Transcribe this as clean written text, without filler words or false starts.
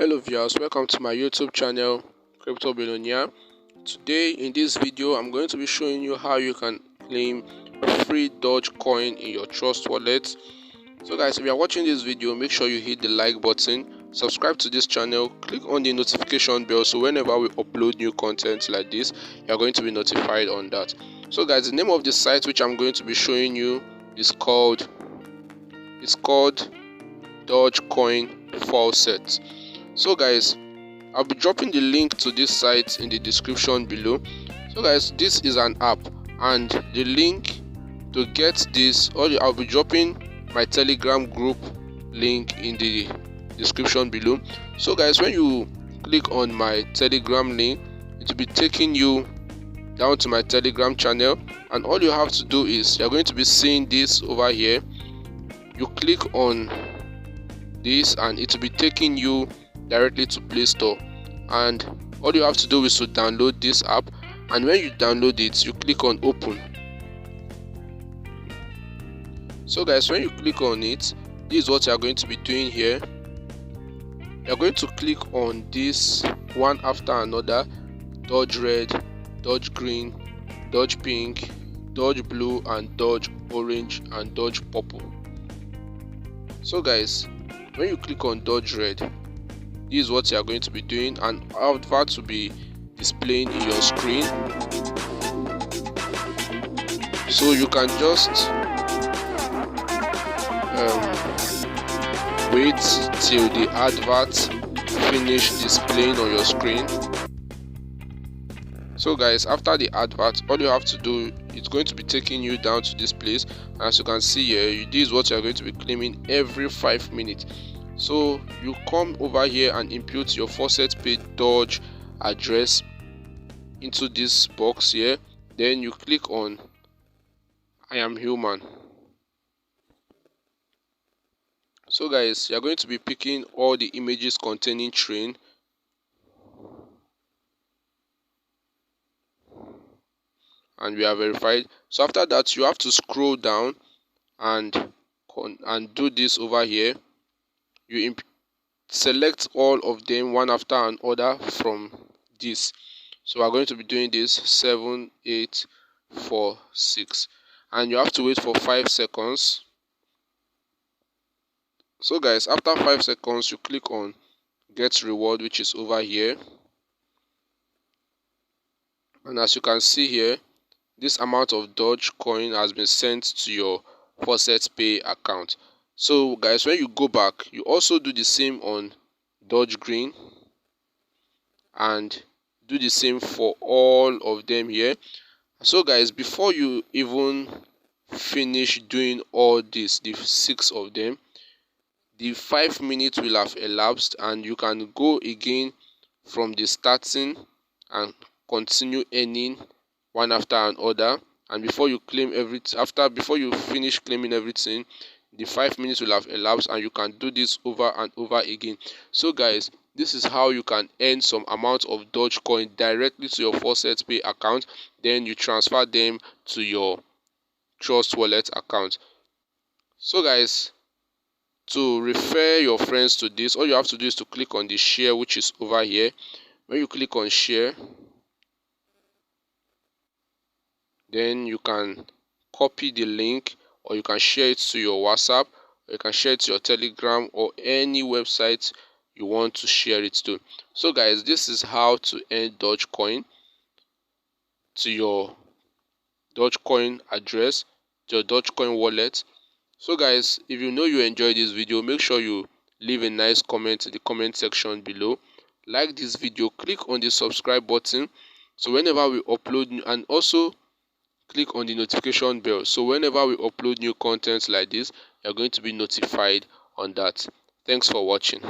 Hello viewers, welcome to my YouTube channel Crypto Billionaire. Today in this video I'm going to be showing you how you can claim free Dogecoin in your Trust wallet. So guys, if you are watching this video, make sure you hit the like button, subscribe to this channel, click on the notification bell so whenever we upload new content like this, you are going to be notified on that. So guys, the name of the site which I'm going to be showing you is called Dogecoin Faucet. So guys, I'll be dropping the link to this site in the description below. So guys, this is an app, and the link to get this, I'll be dropping my Telegram group link in the description below. So guys, when you click on my Telegram link, it will be taking you down to my Telegram channel, and all you have to do is you're going to be seeing this over here. You click on this and it will be taking you directly to Play Store, and all you have to do is to download this app, and when you download it, you click on open. So guys, when you click on it, this is what you are going to be doing here. You are going to click on this one after another: Doge red, Doge green, Doge pink, Doge blue, and Doge orange, and Doge purple. So guys, when you click on Doge red, this is what you are going to be doing, and advert will be displaying in your screen. So you can just wait till the advert finish displaying on your screen. So guys, after the advert, all you have to do, it's going to be taking you down to this place. As you can see here, this is what you are going to be claiming every 5 minutes. So you come over here and input your Faucet Pay Doge address into this box here. Then you click on I am human. So guys, you are going to be picking all the images containing train, and we are verified. So after that, you have to scroll down and do this over here. You select all of them one after another from this. So we're going to be doing this 7, 8, 4, 6, and you have to wait for 5 seconds. So guys, after 5 seconds, you click on get reward, which is over here, and as you can see here, this amount of Dogecoin has been sent to your Faucet Pay account. So guys, when you go back, you also do the same on Doge green and do the same for all of them here. So guys, before you even finish doing all this, the 6 of them, the 5 minutes will have elapsed, and you can go again from the starting and continue earning one after another. And before you claim before you finish claiming everything, the 5 minutes will have elapsed, and you can do this over and over again. So guys, this is how you can earn some amount of Dogecoin directly to your Faucet Pay account. Then you transfer them to your Trust wallet account. So guys, to refer your friends to this, all you have to do is to click on the share, which is over here. When you click on share, then you can copy the link, or you can share it to your WhatsApp, or you can share it to your Telegram, or any website you want to share it to. So guys, this is how to earn Dogecoin to your Dogecoin address, to your Dogecoin wallet. So guys, if you know you enjoyed this video, make sure you leave a nice comment in the comment section below. Like this video, click on the subscribe button so whenever we upload, and also click on the notification bell so whenever we upload new content like this, you're going to be notified on that. Thanks for watching.